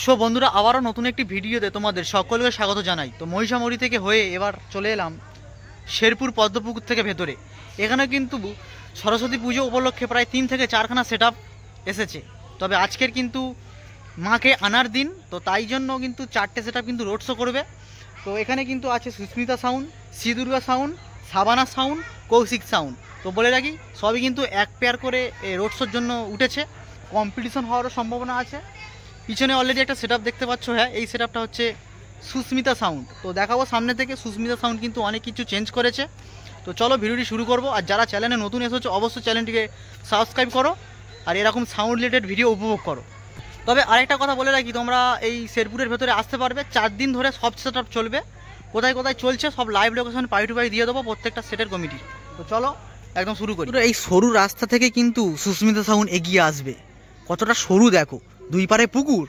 So বন্ধুরা আবারও নতুন একটি ভিডিওতে তোমাদের সকলকে স্বাগত জানাই। তো মহিষামড়ি থেকে হয়ে এবার চলে এলাম শেরপুর পদ্মপুকুর থেকে ভেতরে। এখানে কিন্তু সরস্বতী পুজো উপলক্ষে প্রায় 3 থেকে 4খানা সেট এসেছে। তবে আজকের কিন্তু মাকে আনার দিন, তো তাই জন্য কিন্তু 4টে সেট কিন্তু রোড শো করবে। তো এখানে কিন্তু আছে Susmita sound, Durga sound, Sabana sound, Kaushik sound. তো বলে রাখি সবই কিন্তু এক পেয়ার করে রোড শোর জন্য উঠেছে, কম্পিটিশন হওয়ারও সম্ভাবনা আছে। পিছনে অলরেডি একটা সেটআপ দেখতে পাচ্ছ, হ্যাঁ এই সেটআপটা হচ্ছে সুস্মিতা সাউন্ড। তো দেখাবো সামনে থেকে। সুস্মিতা সাউন্ড কিন্তু অনেক কিছু চেঞ্জ করেছে। তো চলো ভিডিওটি শুরু করব। আর যারা চ্যানেলে নতুন এসেছো অবশ্যই চ্যানেলটিকে সাবস্ক্রাইব করো আর এরকম সাউন্ড রিলেটেড ভিডিও উপভোগ করো। তবে আরেকটা কথা বলে রাখি, তোমরা এই শেরপুরের ভেতরে আসতে পারবে, 4 দিন ধরে সব সেটআপ চলবে। কোথায় কোথায় চলছে সব লাইভ লোকেশন পাই টু পাই দিয়ে দেবো প্রত্যেকটা সেটের কমিটি। তো চলো একদম শুরু করি। এই সরু রাস্তা থেকে কিন্তু সুস্মিতা সাউন্ড এগিয়ে আসবে। কতটা সরু দেখো, দুই পারে পুকুর।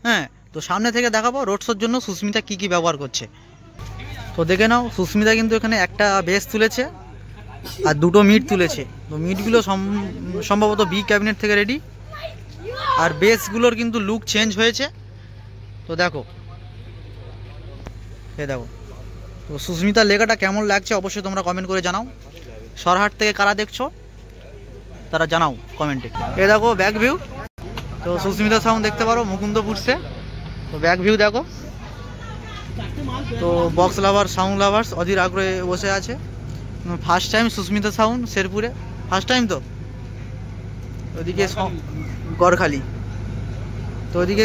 হ্যাঁ, তো সামনে থেকে দেখাবো রোড শোর জন্য সুস্মিতা কি কি ব্যবহার করছে। তো দেখে নাও, সুস্মিতা কিন্তু এখানে একটা বেস তুলেছে আর 2টো মিট তুলেছে। তো মিটগুলো সম্ভবত বি ক্যাবিনেট থেকে রেডি, আর বেসগুলোর কিন্তু লুক চেঞ্জ হয়েছে। তো দেখো দেখো, তো সুস্মিতার লেখাটা কেমন লাগছে অবশ্যই তোমরা কমেন্ট করে জানাও। সরহাট থেকে কারা দেখছো তারা জানাও কমেন্টে। দেখো ব্যাক ভিউ। তো সুস্মিতা সাউন্ড দেখতে পারো মুকুন্দপুরসে। তো ব্যাক ভিউ দেখো। তো বক্স লাভার, সাউন্ড লাভার্স অধীর আগ্রহে বসে আছে। ফার্স্ট টাইম সুস্মিতা সাউন্ড শেরপুরে, ফার্স্ট টাইম। তো ওদিকে গড়খালি, তো ওদিকে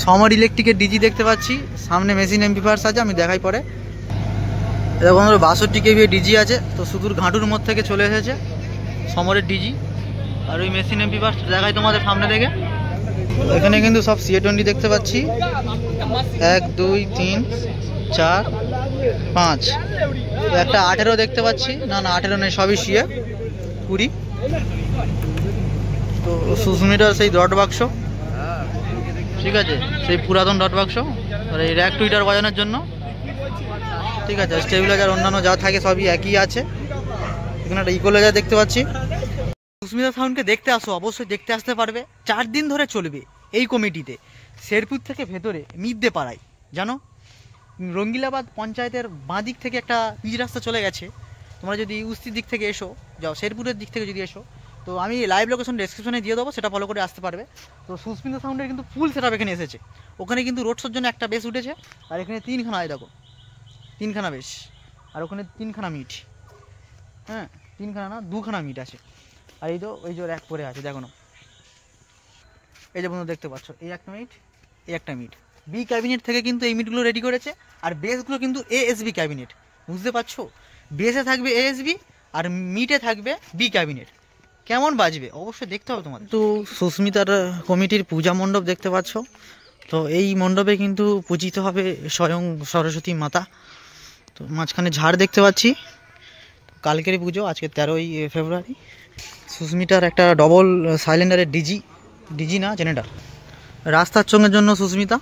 সমর ইলেকট্রিকের ডিজি দেখতে পাচ্ছি। সামনে মেশিন এমপ্লিফায়ার্স আছে, আমি দেখাই পরে। এরকম 62 কেভি ডিজি আছে। তো সুদূর ঘাটুর মধ্যে থেকে চলে এসেছে সমরের ডিজি। আর ওই মেশিন এমপ্লিফায়ার্স দেখাই তোমাদের সামনে থেকে। এখানে কিন্তু সব CA20 দেখতে পাচ্ছি, 1 2 3 4 5। একটা 18 দেখতে পাচ্ছি, না 18 নেই, সবই CA 20। তো সুস্মিতার সেই ডট বাক্স, ঠিক আছে, সেই পুরাতন ডট বাক্স। আর এই র্যাক টুইটার বাজানোর জন্য, ঠিক আছে। স্টেবিলাইজার অন্যান্য যা থাকে সবই একই আছে। এখানে একটা ইকোলাইজার দেখতে পাচ্ছি। সুস্মিতা সাউন্ডকে দেখতে আসো, অবশ্যই দেখতে আসতে পারবে। 4 দিন ধরে চলবে এই কমিটিতে, শেরপুর থেকে ভেতরে মিদ্যে পাড়ায়। জানো, রঙ্গিলাবাদ পঞ্চায়েতের বাঁ দিক থেকে একটা পিচ রাস্তা চলে গেছে। তোমরা যদি উস্তির দিক থেকে এসো, যাও শেরপুরের দিক থেকে যদি এসো, তো আমি লাইভ লোকেশন ডেসক্রিপশনে দিয়ে দেবো, সেটা ফলো করে আসতে পারবে। তো সুস্মিতা সাউন্ডের কিন্তু ফুল সেটআপ এখানে এসেছে। ওখানে কিন্তু রোড শোর জন্য একটা বেস উঠেছে, আর এখানে 3খানা, দেখো 3খানা বেস, আর ওখানে 3খানা মিট। হ্যাঁ, 3খানা না 2খানা মিট আছে। আর এই তো ওই যে র্যাক পরে আছে, দেখো না, এই যে বন্ধু দেখতে পাচ্ছ, এই একটা মিট, এই একটা মিট। বি ক্যাবিনেট থেকে কিন্তু এই মিটগুলো রেডি করেছে। আর বেসগুলো কিন্তু ASB ক্যাবিনেট, বুঝতে পারছো? বেসে থাকবে ASB আর মিটে থাকবে বি ক্যাবিনেট। কেমন বাজবে অবশ্যই দেখতে হবে তোমার। তো সুস্মিতার কমিটির পূজা মণ্ডপ দেখতে পাচ্ছ। তো এই মণ্ডপে কিন্তু পূজিত হবে স্বয়ং সরস্বতী মাতা। তো মাঝখানে ঝাড় দেখতে পাচ্ছি। কালকেরই পুজো, আজকে 13ই ফেব্রুয়ারি। সুস্মিতার একটা ডবল সাইলেন্ডারের ডিজি না জেনারেটর। রাস্তার চোঙের জন্য সুস্মিতা।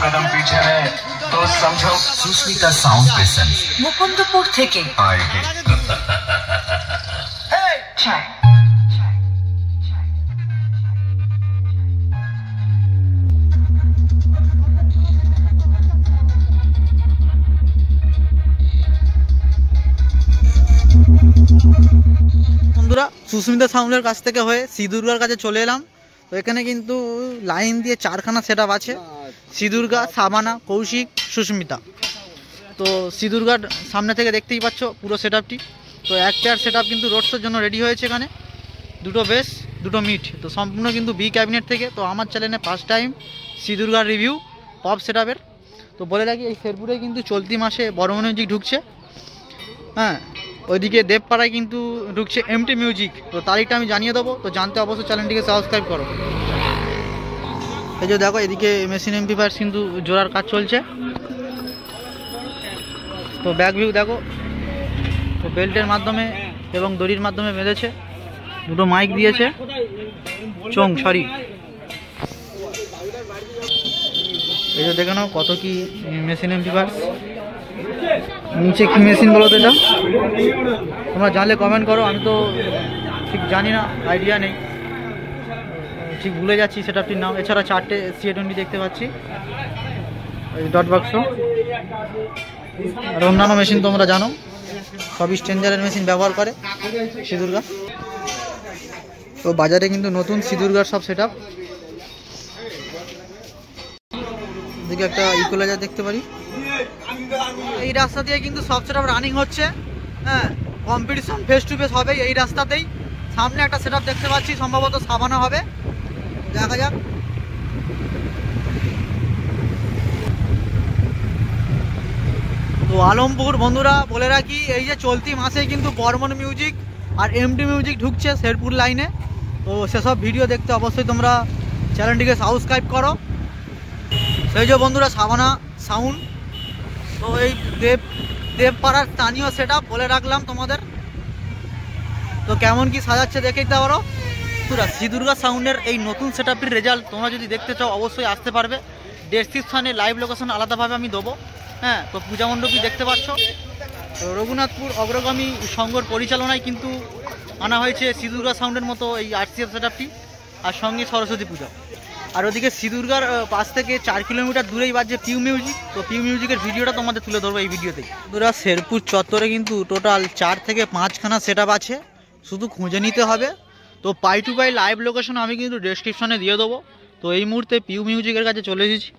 कदम पीछे है तो समझो सुस्मिता साउंड प्रेजेंट मुकुंदपुर থেকে आए हैं। বন্ধুরা সুস্মিতা সাউন্ডের কাছ থেকে হয়ে শ্রী দুর্গার কাছে চলে এলাম। তো এখানে কিন্তু লাইন দিয়ে 4খানা সেট আপ আছে, শ্রী দুর্গা, সাবানা, কৌশিক, সুস্মিতা। তো শ্রী দুর্গার সামনে থেকে দেখতেই পাচ্ছ পুরো সেট আপটি। তো এক পেয়ার সেট আপ কিন্তু রোড শোর জন্য রেডি হয়েছে, এখানে দুটো বেস, দুটো মিট। তো সম্পূর্ণ কিন্তু বি ক্যাবিনেট থেকে। তো আমার চ্যানেলে ফার্স্ট টাইম শ্রী দুর্গার রিভিউ পপ সেট আপের। তো বলে রাখি এই শেরপুরে কিন্তু চলতি মাসে বড় মিউজিক ঢুকছে, হ্যাঁ, ওইদিকে দেবপাড়ায় কিন্তু ঢুকছে এমটি মিউজিক। তো তারিখটা আমি জানিয়ে দেবো, তো জানতে অবশ্যই চ্যানেলটিকে সাবস্ক্রাইব করো। এই যে দেখো এদিকে মেশিন এমপ্লিফায়ার কিন্তু জোড়ার কাজ চলছে। তো ব্যাক ভিউ দেখো, তো বেল্টের মাধ্যমে এবং দড়ির মাধ্যমে বেঁধেছে, দুটো মাইক দিয়েছে, চোং সরি। এই যে দেখে নাও কত কি মেশিন এমপ্লিফায়ার, নিচে কি মেশিন বলো তো এটা, তোমরা জানলে কমেন্ট করো। আমি তো ঠিক জানি না, আইডিয়া নেই, ঠিক ভুলে যাচ্ছি সেটআপটির নাম। এছাড়া 4টে CA20 দেখতে পাচ্ছি, এই ডট বাক্স আর অন্যান্য মেশিন তোমরা জানো সবই স্ট্রেঞ্জারের মেশিন ব্যবহার করে শ্রী দুর্গা। তো বাজারে কিন্তু নতুন শ্রী দুর্গার সব সেটআপ। এদিকে একটা ইকুয়ালাইজার দেখতে পারি। এই রাস্তা দিয়ে কিন্তু সব সেটআপ রানিং হচ্ছে, হ্যাঁ, কম্পিটিশন ফেস টু ফেস হবে এই রাস্তাতেই। সামনে একটা সেটআপ দেখতে পাচ্ছি, সম্ভবত সাবানা হবে, দেখা যাক। তো আলমপুর বন্ধুরা বলে রাখি, এই যে চলতি মাসে কিন্তু বর্মন মিউজিক আর এমটি মিউজিক ঢুকছে শেরপুর লাইনে। তো সেসব ভিডিও দেখতে অবশ্যই তোমরা চ্যানেলটিকে সাবস্ক্রাইব করো। সেই যে বন্ধুরা সাবানা সাউন্ড, তো এই দেবপাড়ার স্থানীয় সেটআপ বলে রাখলাম তোমাদের। তো কেমন কি সাজাচ্ছে দেখে দিতে পারো। শ্রী দুর্গা সাউন্ডের এই নতুন সেটআপটির রেজাল্ট তোমরা যদি দেখতে চাও অবশ্যই আসতে পারবে। ডেসক্রিপশানে লাইভ লোকেশন আলাদাভাবে আমি দেবো, হ্যাঁ। তো পূজা মণ্ডপই দেখতে পাচ্ছ। তো রঘুনাথপুর অগ্রগামী সংঘর পরিচালনায় কিন্তু আনা হয়েছে শ্রী দুর্গা সাউন্ডের মতো এই RCF সেটআপটি, আর সঙ্গে সরস্বতী পূজা। আর ওদিকে শ্রী দুর্গার পাশ থেকে 4 কিলোমিটার দূরেই বাজছে পিউ মিউজিক। তো পিউ মিউজিকের ভিডিওটা তোমাদের তুলে ধরবো এই ভিডিওতে। বন্ধুরা শেরপুর চত্বরে কিন্তু টোটাল 4 থেকে 5খানা সেটআপ আছে, শুধু খুঁজে নিতে হবে। তো পাই টু পাই লাইভ লোকেশন আমি কিন্তু ডেসক্রিপশনে দিয়ে দেবো। তো এই মুহূর্তে পিউ মিউজিকের কাছে চলে এসেছি।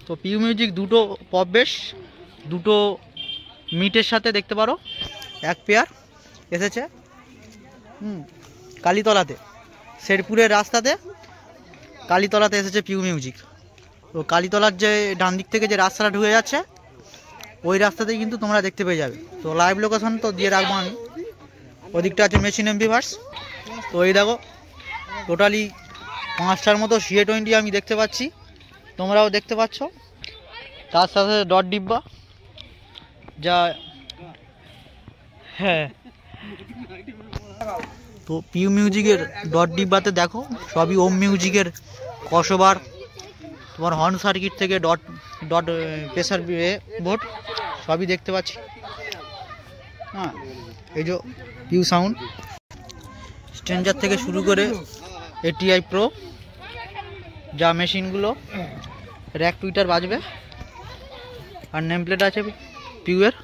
তো পিউ মিউজিক দুটো পপ বেস, দুটো মিটের সাথে দেখতে পারো এক পেয়ার এসেছে, কালীতলাতে, শেরপুরের রাস্তাতে কালীতলাতে এসেছে পিউ মিউজিক। তো কালীতলার যে ডান দিক থেকে যে রাস্তাটা ঢুকে যাচ্ছে ওই রাস্তাতেই কিন্তু তোমরা দেখতে পেয়ে যাবে। তো লাইভ লোকেশন তো দিয়ে রাখবো আমি। ওদিকটা আছে মেশিন এমপ্লিফায়ার্স। তো এই দেখো টোটালি 5টার মতো CA20 আমি দেখতে পাচ্ছি, তোমরাও দেখতে পাচ্ছ। তার সাথে ডট ডিব্বা, যা হ্যাঁ। তো পিউ মিউজিকের ডট ডিব্বাতে দেখো সবই ওম মিউজিকের কসবার, তোমার হর্ন সার্কিট থেকে ডট প্রেসার বোর্ড সবই দেখতে পাচ্ছি, হ্যাঁ। এই যে পিউ সাউন্ড স্ট্রেঞ্জার থেকে শুরু করে ATI প্রো যা মেশিনগুলো র্যাক টুইটার বাজবে, আর নেম প্লেট আছে পিউয়ের,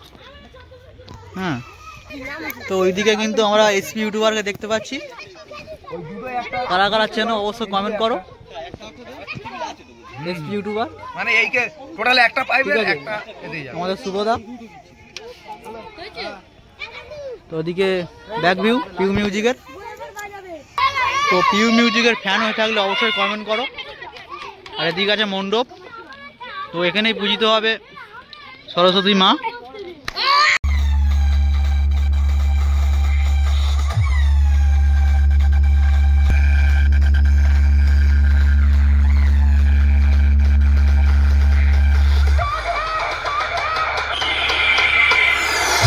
হ্যাঁ। তো ওইদিকে কিন্তু আমরা SP ইউটিউবারকে দেখতে পাচ্ছি, কারা কারা চেনো অবশ্যই কমেন্ট করো। SP ইউটিউবার মানে এইকে টোটাল একটা পাইবে, একটা আমাদের শুভদা। তো ওদিকে ব্যাক ভিউ পিউ মিউজিকের। তো পিউ মিউজিকের ফ্যান হয়ে থাকলে অবশ্যই কমেন্ট করো। আর এদিকে আছে মণ্ডপ, তো এখানেই পূজিত হবে সরস্বতী মা।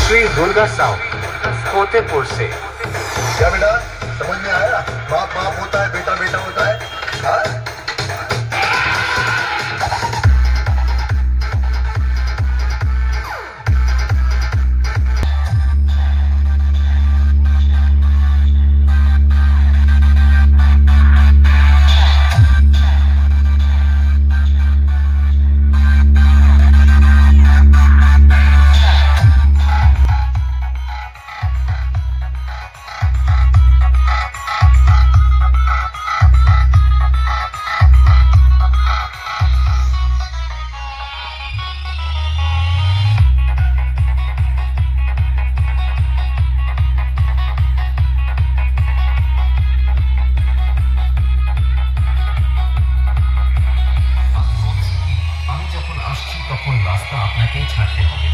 श्री दुर्गा साउंड फतेहपुर से। क्या बेटा समझ में आया? बाप बाप होता है, बेटा बेटा होता है। তোমাকেই ছাড়তে হবে।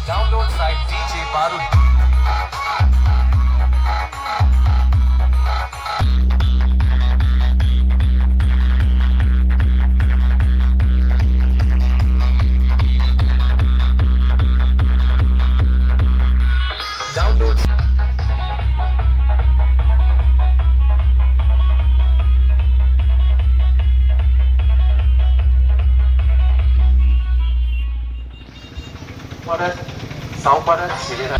Download site DJ Barud. Download. Para, são para acelerar.